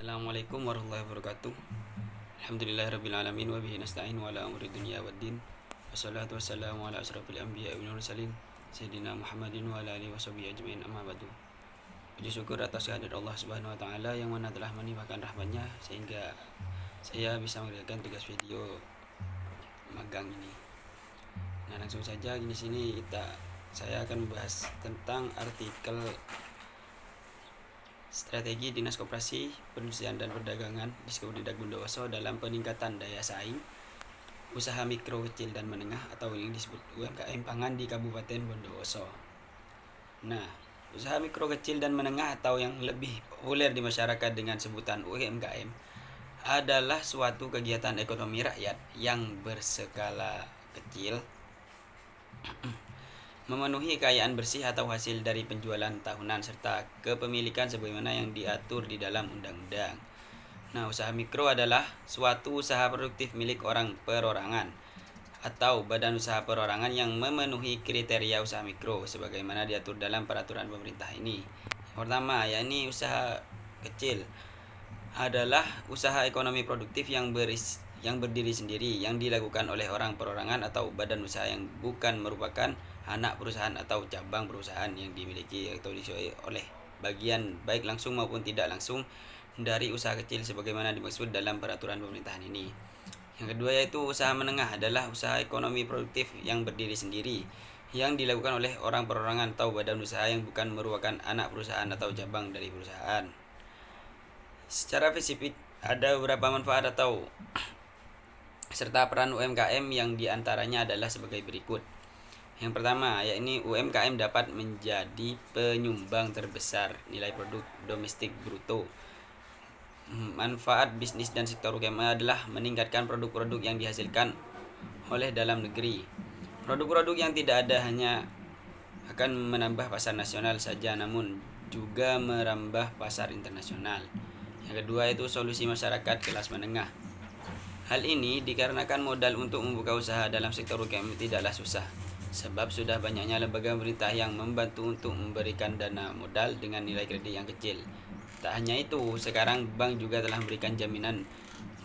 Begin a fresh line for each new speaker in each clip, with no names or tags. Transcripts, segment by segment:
Assalamualaikum warahmatullahi wabarakatuh. Alhamdulillahirrabbilalamin wa bihi nasta'in wa ala umuri dunya waddin. Wassalatu wassalamu ala asrafil anbiya wal mursalin Sayyidina Muhammadin wa ala alihi washabihi ajmain, amma ba'du. Puji syukur atas kehadirat Allah Subhanahu wa taala yang mana telah menimpakan rahmatnya sehingga saya bisa mengerjakan tugas video magang ini. Nah, langsung saja di sini saya akan membahas tentang artikel strategi Dinas Koperasi, Perindustrian dan Perdagangan Diskomindag Bondowoso dalam peningkatan daya saing usaha mikro, kecil dan menengah atau yang disebut UMKM pangan di Kabupaten Bondowoso. Nah, usaha mikro, kecil dan menengah atau yang lebih populer di masyarakat dengan sebutan UMKM adalah suatu kegiatan ekonomi rakyat yang berskala kecil memenuhi kekayaan bersih atau hasil dari penjualan tahunan serta kepemilikan sebagaimana yang diatur di dalam undang-undang. Nah, usaha mikro adalah suatu usaha produktif milik orang perorangan atau badan usaha perorangan yang memenuhi kriteria usaha mikro sebagaimana diatur dalam peraturan pemerintah ini. Yang pertama, yakni usaha kecil adalah usaha ekonomi produktif yang berdiri sendiri yang dilakukan oleh orang perorangan atau badan usaha yang bukan merupakan anak perusahaan atau cabang perusahaan yang dimiliki atau disuai oleh bagian baik langsung maupun tidak langsung dari usaha kecil sebagaimana dimaksud dalam peraturan pemerintahan ini. Yang kedua yaitu usaha menengah adalah usaha ekonomi produktif yang berdiri sendiri yang dilakukan oleh orang perorangan atau badan usaha yang bukan merupakan anak perusahaan atau cabang dari perusahaan. Secara spesifik ada beberapa manfaat atau serta peran UMKM yang diantaranya adalah sebagai berikut. Yang pertama, yakni UMKM dapat menjadi penyumbang terbesar nilai produk domestik bruto. Manfaat bisnis dan sektor UMKM adalah meningkatkan produk-produk yang dihasilkan oleh dalam negeri. Produk-produk yang tidak ada hanya akan menambah pasar nasional saja, namun juga merambah pasar internasional. Yang kedua itu solusi masyarakat kelas menengah. Hal ini dikarenakan modal untuk membuka usaha dalam sektor UMKM tidaklah susah, sebab sudah banyaknya lembaga pemerintah yang membantu untuk memberikan dana modal dengan nilai kredit yang kecil. Tak hanya itu, sekarang bank juga telah memberikan jaminan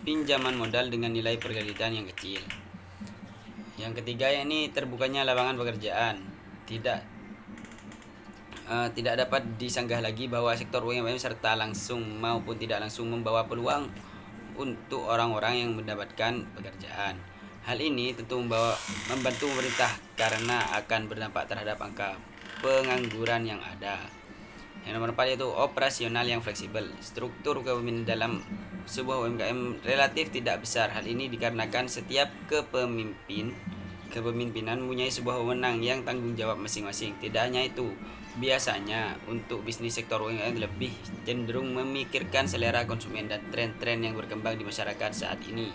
pinjaman modal dengan nilai perkreditan yang kecil. Yang ketiga yakni terbukanya lapangan pekerjaan. Tidak dapat disanggah lagi bahwa sektor UMKM serta langsung maupun tidak langsung membawa peluang untuk orang-orang yang mendapatkan pekerjaan. Hal ini tentu membantu pemerintah karena akan berdampak terhadap angka pengangguran yang ada. Yang nomor 4 yaitu operasional yang fleksibel. Struktur kepemimpinan dalam sebuah UMKM relatif tidak besar. Hal ini dikarenakan setiap kepemimpinan mempunyai sebuah wewenang yang tanggung jawab masing-masing. Tidak hanya itu, biasanya untuk bisnis sektor UMKM lebih cenderung memikirkan selera konsumen dan tren-tren yang berkembang di masyarakat saat ini.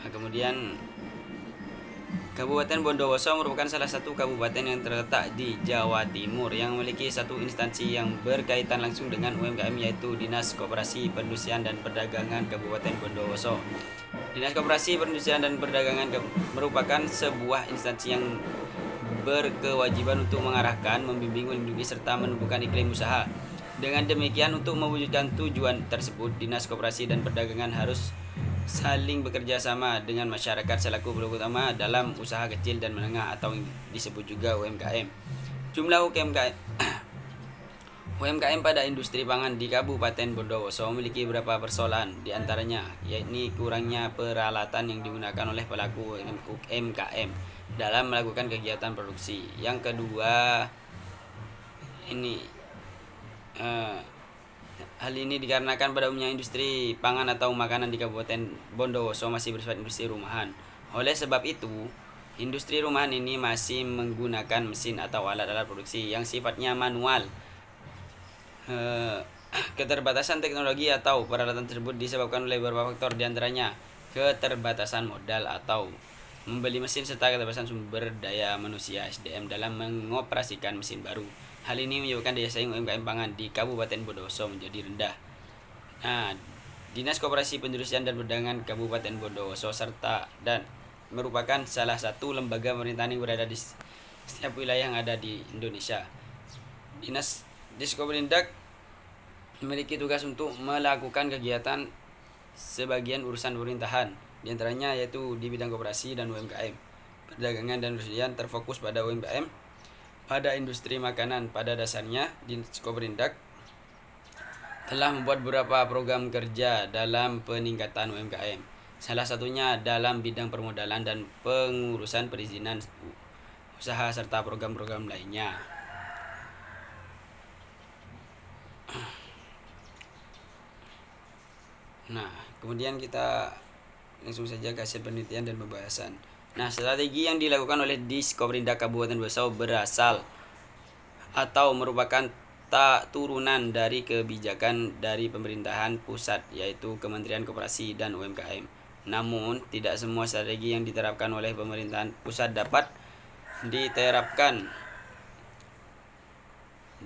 Nah, kemudian Kabupaten Bondowoso merupakan salah satu kabupaten yang terletak di Jawa Timur yang memiliki satu instansi yang berkaitan langsung dengan UMKM yaitu Dinas Koperasi, Perindustrian dan Perdagangan Kabupaten Bondowoso. Dinas Koperasi, Perindustrian dan Perdagangan merupakan sebuah instansi yang berkewajiban untuk mengarahkan, membimbing, melindungi serta menumbuhkan iklim usaha. Dengan demikian, untuk mewujudkan tujuan tersebut, Dinas Koperasi dan Perdagangan harus saling bekerja sama dengan masyarakat selaku pelaku utama dalam usaha kecil dan menengah atau yang disebut juga UMKM. Jumlah UMKM pada industri pangan di Kabupaten Bondowoso memiliki beberapa persoalan, diantaranya yakni kurangnya peralatan yang digunakan oleh pelaku UMKM dalam melakukan kegiatan produksi. Yang kedua, hal ini dikarenakan pada umumnya industri pangan atau makanan di Kabupaten Bondowoso masih bersifat industri rumahan. Oleh sebab itu, industri rumahan ini masih menggunakan mesin atau alat-alat produksi yang sifatnya manual. Keterbatasan teknologi atau peralatan tersebut disebabkan oleh beberapa faktor, diantaranya keterbatasan modal atau membeli mesin serta keterbatasan sumber daya manusia SDM dalam mengoperasikan mesin baru. Hal ini menyebabkan daya saing UMKM pangan di Kabupaten Bondowoso menjadi rendah. Nah, Dinas Koperasi, Perindustrian dan Perdagangan Kabupaten Bondowoso dan merupakan salah satu lembaga pemerintahan yang berada di setiap wilayah yang ada di Indonesia. Diskomindag memiliki tugas untuk melakukan kegiatan sebagian urusan pemerintahan, di antaranya yaitu di bidang koperasi dan UMKM. Perdagangan dan perindustrian terfokus pada UMKM. Pada industri makanan pada dasarnya, Diskoperindak telah membuat beberapa program kerja dalam peningkatan UMKM. Salah satunya dalam bidang permodalan dan pengurusan perizinan usaha serta program-program lainnya. Nah, kemudian kita langsung saja ke hasil penelitian dan pembahasan. Nah, strategi yang dilakukan oleh Diskoperindak Kabupaten Bosau berasal atau merupakan turunan dari kebijakan dari pemerintahan pusat, yaitu Kementerian Koperasi dan UMKM. Namun, tidak semua strategi yang diterapkan oleh pemerintahan pusat dapat diterapkan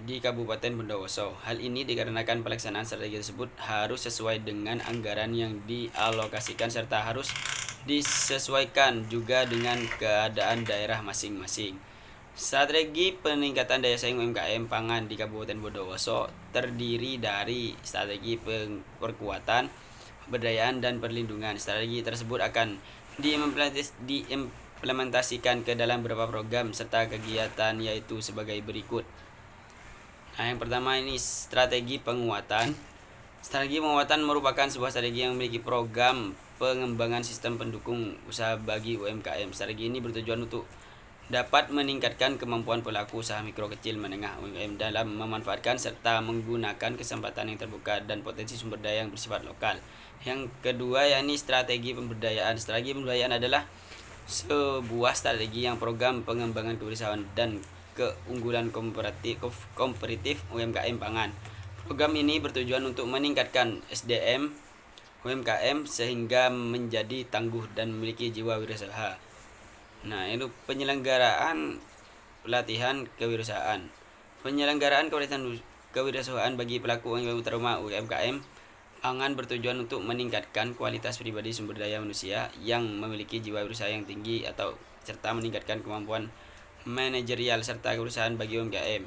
di Kabupaten Bondowoso. Hal ini dikarenakan pelaksanaan strategi tersebut harus sesuai dengan anggaran yang dialokasikan serta harus disesuaikan juga dengan keadaan daerah masing-masing. Strategi peningkatan daya saing UMKM pangan di Kabupaten Bondowoso terdiri dari strategi perkuatan, pemberdayaan, dan perlindungan. Strategi tersebut akan diimplementasikan ke dalam beberapa program serta kegiatan, yaitu sebagai berikut. Nah, yang pertama ini strategi penguatan. Strategi penguatan merupakan sebuah strategi yang memiliki program pengembangan sistem pendukung usaha bagi UMKM. Strategi ini bertujuan untuk dapat meningkatkan kemampuan pelaku usaha mikro kecil menengah UMKM dalam memanfaatkan serta menggunakan kesempatan yang terbuka dan potensi sumber daya yang bersifat lokal. Yang kedua yakni strategi pemberdayaan. Strategi pemberdayaan adalah sebuah strategi yang program pengembangan kewirausahaan dan keunggulan kompetitif UMKM pangan. Program ini bertujuan untuk meningkatkan SDM UMKM sehingga menjadi tangguh dan memiliki jiwa wirausaha. Nah, itu penyelenggaraan pelatihan kewirausahaan. Penyelenggaraan kewirausahaan bagi pelaku terutama UMKM pangan bertujuan untuk meningkatkan kualitas pribadi sumber daya manusia yang memiliki jiwa wirausaha yang tinggi atau serta meningkatkan kemampuan manajerial serta kewirausahaan bagi UMKM.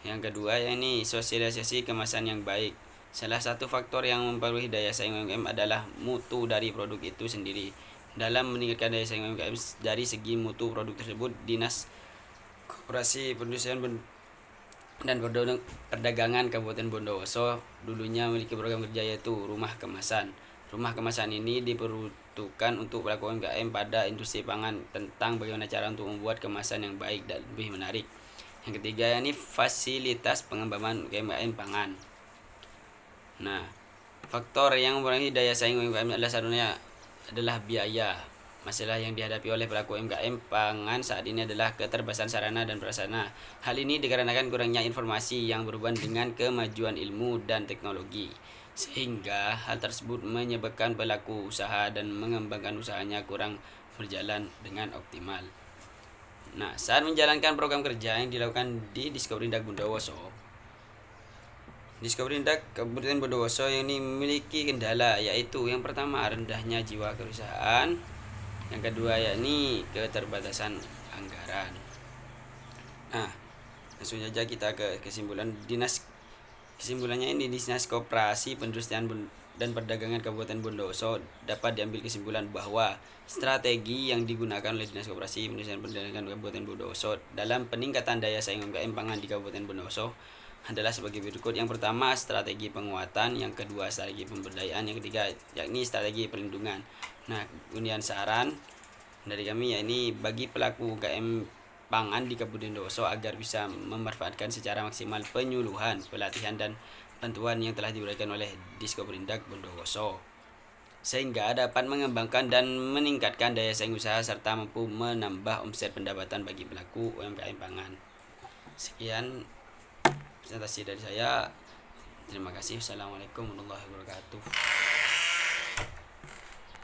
Yang kedua yakni sosialisasi kemasan yang baik. Salah satu faktor yang mempengaruhi daya saing UMKM adalah mutu dari produk itu sendiri. Dalam meningkatkan daya saing UMKM dari segi mutu produk tersebut, Dinas Koperasi Perindustrian dan Perdagangan Kabupaten Bondowoso dulunya memiliki program kerja yaitu Rumah Kemasan. Rumah kemasan ini diperuntukkan untuk pelaku UMKM pada industri pangan tentang bagaimana cara untuk membuat kemasan yang baik dan lebih menarik. Yang ketiga yakni fasilitas pengembangan UMKM pangan. Nah, faktor yang mempengaruhi daya saing UMKM adalah biaya. Masalah yang dihadapi oleh pelaku UMKM pangan saat ini adalah keterbatasan sarana dan prasarana. Hal ini dikarenakan kurangnya informasi yang berhubungan dengan kemajuan ilmu dan teknologi, sehingga hal tersebut menyebabkan pelaku usaha dan mengembangkan usahanya kurang berjalan dengan optimal. Nah, saat menjalankan program kerja yang dilakukan di Diskoperindak Bondowoso, Diskoperindak Kabupaten Bondowoso ini memiliki kendala, yaitu yang pertama rendahnya jiwa kewirausahaan, yang kedua yakni keterbatasan anggaran. Nah, langsung saja kita ke kesimpulan. Kesimpulannya ini Dinas Koperasi Perindustrian dan Perdagangan Kabupaten Bondowoso dapat diambil kesimpulan bahwa strategi yang digunakan oleh Dinas Koperasi Perindustrian dan Perdagangan Kabupaten Bondowoso dalam peningkatan daya saing UMKM pangan di Kabupaten Bondowoso adalah sebagai berikut. Yang pertama strategi penguatan, yang kedua strategi pemberdayaan, yang ketiga yakni strategi perlindungan. Nah, kemudian saran dari kami yakni bagi pelaku UMKM pangan di Kabupaten Bondowoso agar bisa memanfaatkan secara maksimal penyuluhan, pelatihan, dan bantuan yang telah diberikan oleh Diskoperindak Bondowoso, sehingga dapat mengembangkan dan meningkatkan daya saing usaha serta mampu menambah omset pendapatan bagi pelaku UMKM pangan. Sekian presentasi dari saya. Terima kasih. Assalamualaikum warahmatullahi wabarakatuh.